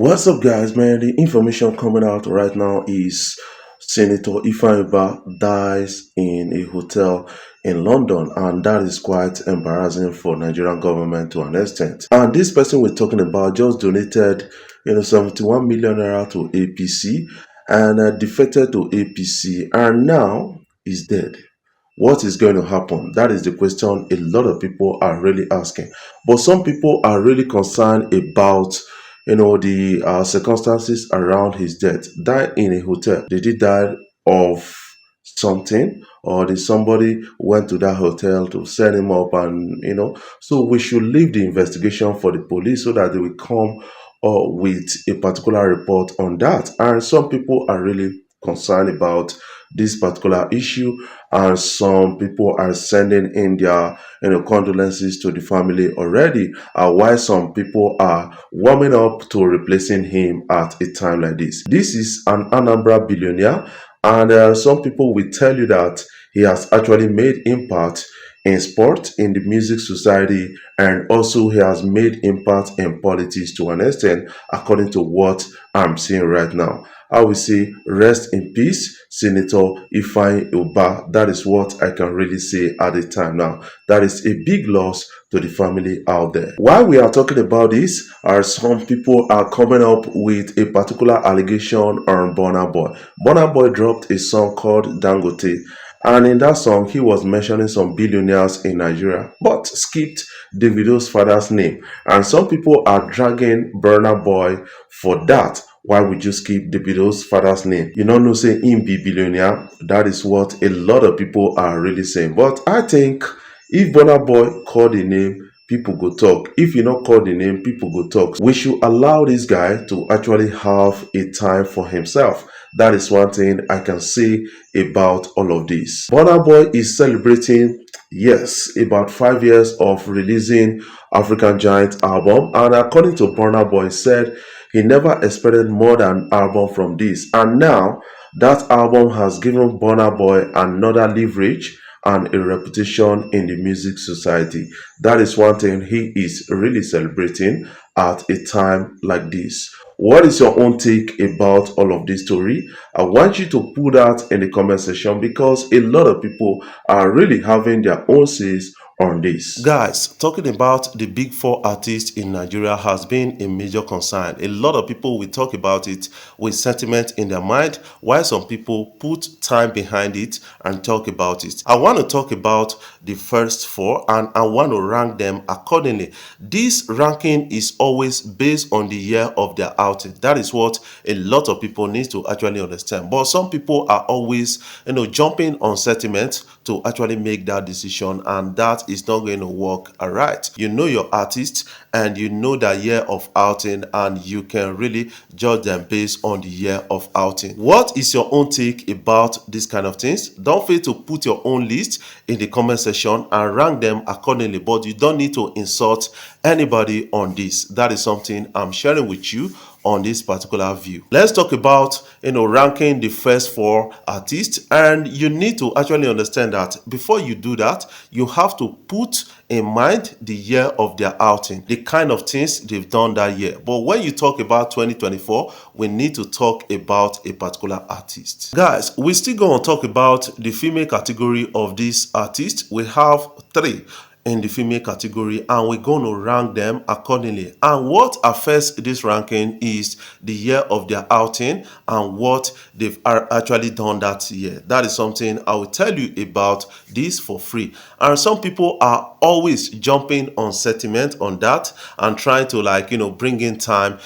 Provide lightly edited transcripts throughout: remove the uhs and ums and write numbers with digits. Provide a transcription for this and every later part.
What's up, guys? Man, the information coming out right now is Senator Ubah dies in a hotel in London, and that is quite embarrassing for Nigerian government to an extent. And this person we're talking about just donated, 71 million naira to APC and defected to APC, and now is dead. What is going to happen? That is the question a lot of people are really asking. But some people are really concerned about the circumstances around his death. Died in a hotel. Did he die of something, or did somebody went to that hotel to set him up? And so we should leave the investigation for the police so that they will come with a particular report on that. And some people are really concerned about this particular issue, and some people are sending in their condolences to the family already, while some people are warming up to replacing him at a time like this. This is an Anambra billionaire, and some people will tell you that he has actually made impact in sport, in the music society, and also he has made impact in politics to an extent, according to what I'm seeing right now. I will say, rest in peace, Senator Ubah. That is what I can really say at the time now. That is a big loss to the family out there. While we are talking about this, some people are coming up with a particular allegation on Burna Boy. Burna Boy dropped a song called Dangote, and in that song, he was mentioning some billionaires in Nigeria, but skipped Davido's father's name. And some people are dragging Burna Boy for that. Why would you skip Davido's father's name? You don't know, say him be billionaire. That is what a lot of people are really saying. But I think if Burna Boy called the name, people go talk. If you not call the name, people go talk. We should allow this guy to actually have a time for himself. That is one thing I can say about all of this. Burna Boy is celebrating, yes, about 5 years of releasing African Giant album, and according to Burna Boy, said he never expected more than an album from this, and now that album has given Burna Boy another leverage and a reputation in the music society. That is one thing he is really celebrating at a time like this. What is your own take about all of this story? I want you to put that in the comment section, because a lot of people are really having their own says on this. Guys, talking about the big four artists in Nigeria has been a major concern. A lot of people will talk about it with sentiment in their mind, while some people put time behind it and talk about it. I want to talk about the first four, and I want to rank them accordingly. This ranking is always based on the year of their outing. That is what a lot of people need to actually understand. But some people are always, jumping on sentiment to actually make that decision, and that is not going to work. All right, you know your artist and you know that year of outing, and you can really judge them based on the year of outing. What is your own take about these kind of things? Don't fail to put your own list in the comment section and rank them accordingly, but you don't need to insult anybody on this. That is something I'm sharing with you on this particular view. Let's talk about ranking the first four artists, and you need to actually understand that before you do that, you have to put in mind the year of their outing, the kind of things they've done that year. But when you talk about 2024, we need to talk about a particular artist. Guys, we're still going to talk about the female category of this artist. We have three in the female category, and we're going to rank them accordingly. And what affects this ranking is the year of their outing and what they've actually done that year. That is something I will tell you about this for free. And some people are always jumping on sentiment on that and trying to bring in time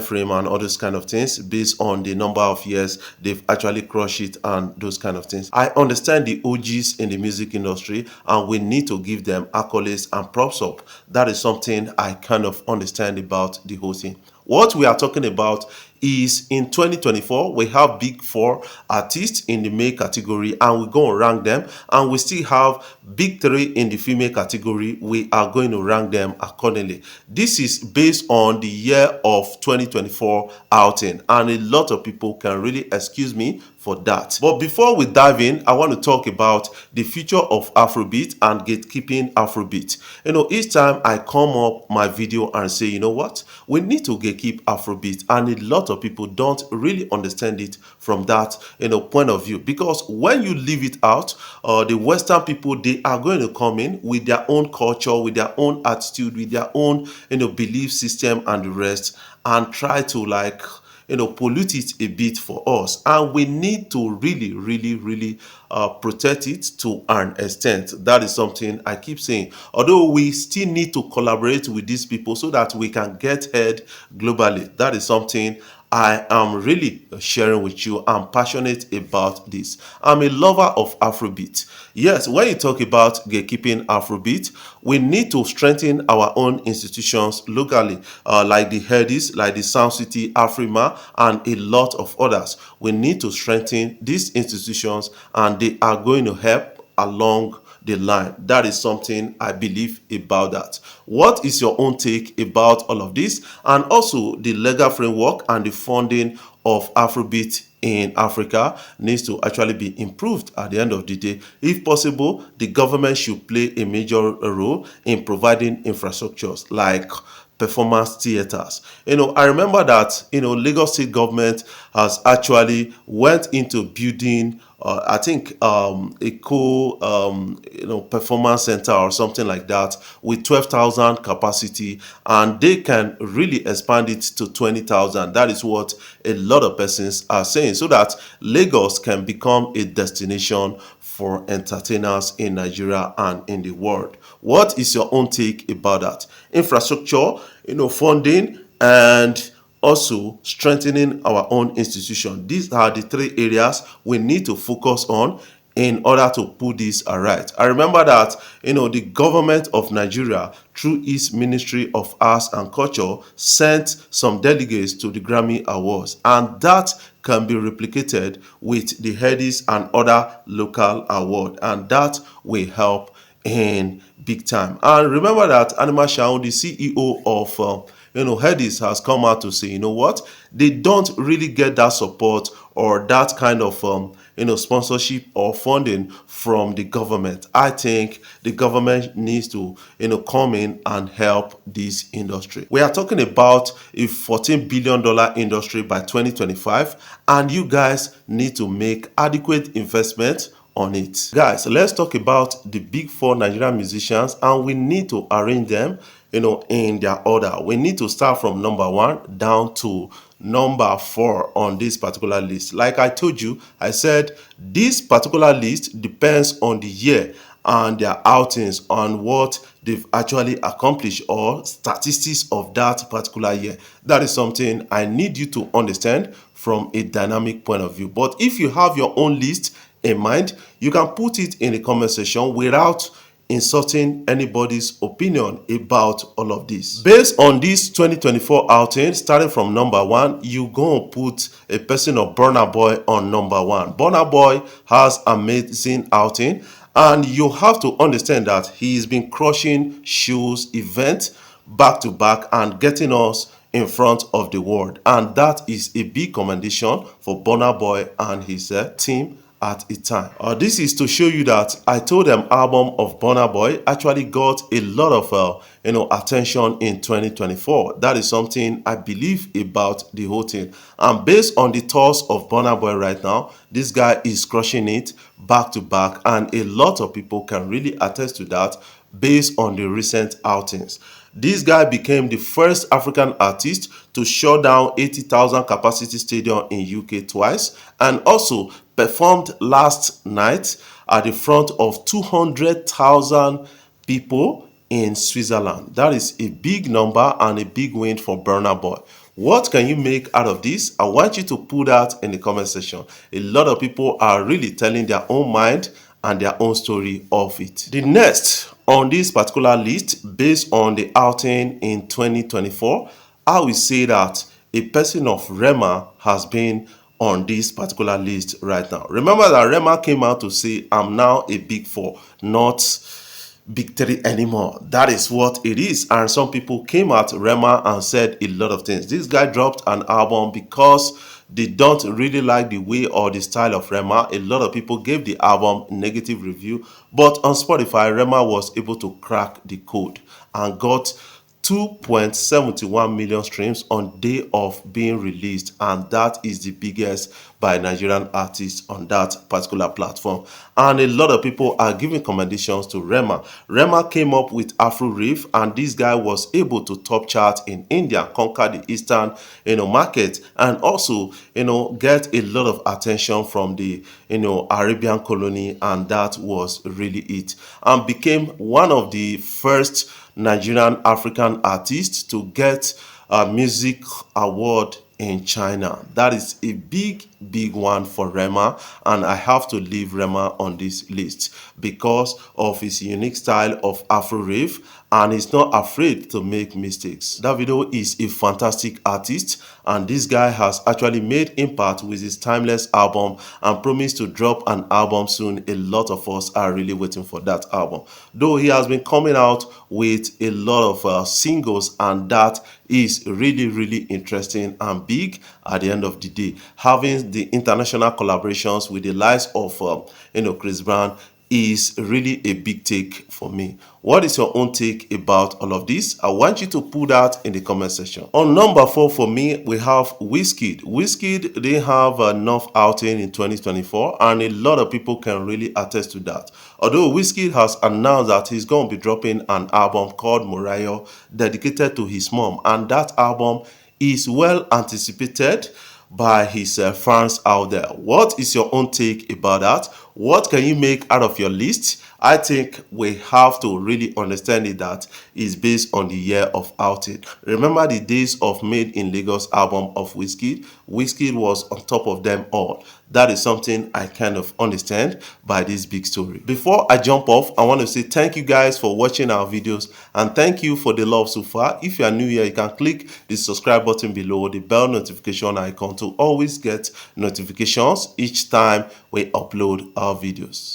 frame and all those kind of things based on the number of years they've actually crushed it and those kind of things. I understand the OGs in the music industry, and we need to give them accolades and props up. That is something I kind of understand about the whole thing. What we are talking about is in 2024, we have big four artists in the male category and we're going to rank them. And we still have big three in the female category. We are going to rank them accordingly. This is based on the year of 2024 outing. And a lot of people can really excuse me for that. But before we dive in, I want to talk about the future of Afrobeat and gatekeeping Afrobeat. Each time I come up my video and say, you know what, we need to gatekeep Afrobeat, and a lot of people don't really understand it from that point of view, because when you leave it out, the Western people, they are going to come in with their own culture, with their own attitude, with their own belief system and the rest, and try to pollute it a bit for us. And we need to really protect it to an extent. That is something I keep saying. Although we still need to collaborate with these people so that we can get ahead globally. That is something I am really sharing with you. I'm passionate about this. I'm a lover of Afrobeat. Yes, when you talk about gatekeeping Afrobeat, we need to strengthen our own institutions locally, like the Headies, like the Sound City, Afrima, and a lot of others. We need to strengthen these institutions, and they are going to help along the line. That is something I believe about that. What is your own take about all of this, and also the legal framework and the funding of Afrobeat in Africa needs to actually be improved at the end of the day. If possible, the government should play a major role in providing infrastructures like performance theaters. I remember that Lagos State government has actually went into building I think a performance center or something like that with 12,000 capacity, and they can really expand it to 20,000. That is what a lot of persons are saying, so that Lagos can become a destination for entertainers in Nigeria and in the world. What is your own take about that? Infrastructure, funding, and also strengthening our own institution. These are the three areas we need to focus on in order to put this right. I remember that the government of Nigeria, through its Ministry of Arts and Culture, sent some delegates to the Grammy Awards, and that can be replicated with the Headies and other local awards, and that will help in big time. And remember that Anima Shaun, the CEO of Headies, has come out to say, you know what, they don't really get that support or that kind of sponsorship or funding from the government. I think the government needs to come in and help this industry. We are talking about a $14 billion industry by 2025, and you guys need to make adequate investment on it. Guys, let's talk about the big four Nigerian musicians, and we need to arrange them in their order. We need to start from number one down to number four on this particular list. Like I told you, I said this particular list depends on the year and their outings, on what they've actually accomplished or statistics of that particular year. That is something I need you to understand from a dynamic point of view. But if you have your own list in mind, you can put it in the comment section without insulting anybody's opinion about all of this. Based on this 2024 outing, starting from number one, you go and put a person of Burna Boy on number one. Burna Boy has amazing outing, and you have to understand that he's been crushing shows, events back to back and getting us in front of the world, and that is a big commendation for Burna Boy and his team at a time. This is to show you that I told them album of Burna Boy actually got a lot of attention in 2024. That is something I believe about the whole thing. And based on the tours of Burna Boy right now, this guy is crushing it back to back, and a lot of people can really attest to that based on the recent outings. This guy became the first African artist to shut down 80,000 capacity stadium in UK twice, and also performed last night at the front of 200,000 people in Switzerland. That is a big number and a big win for Burna Boy. What can you make out of this? I want you to put that in the comment section. A lot of people are really telling their own mind and their own story of it. The next on this particular list, based on the outing in 2024, I will say that a person of Rema has been on this particular list right now. Remember that Rema came out to say, I'm now a big four, not big three anymore. That is what it is. And some people came at Rema and said a lot of things. This guy dropped an album because they don't really like the way or the style of Rema. A lot of people gave the album negative review, but on Spotify, Rema was able to crack the code and got 2.71 million streams on day of being released, and that is the biggest by Nigerian artists on that particular platform. And a lot of people are giving commendations to Rema. Rema came up with Afro Rave, and this guy was able to top chart in India, conquer the eastern market, and also get a lot of attention from the Arabian colony, and that was really it, and became one of the first Nigerian African artist to get a music award in China. That is a big one for Rema, and I have to leave Rema on this list because of his unique style of Afro rave, and he's not afraid to make mistakes. Davido is a fantastic artist, and this guy has actually made impact with his timeless album and promised to drop an album soon. A lot of us are really waiting for that album, though he has been coming out with a lot of singles, and that is really interesting and big at the end of the day. Having the international collaborations with the likes of Chris Brown is really a big take for me. What is your own take about all of this? I want you to put that in the comment section. On number 4 for me, we have Wizkid. Wizkid, they have enough outing in 2024, and a lot of people can really attest to that. Although Wizkid has announced that he's going to be dropping an album called Moriah dedicated to his mom, and that album is well anticipated by his fans out there. What is your own take about that? What can you make out of your list? I think we have to really understand it that it's based on the year of outing. Remember the days of Made in Lagos album of Wizkid? Wizkid was on top of them all. That is something I kind of understand by this big story. Before I jump off, I want to say thank you guys for watching our videos, and thank you for the love so far. If you are new here, you can click the subscribe button below, the bell notification icon, to always get notifications each time we upload our videos.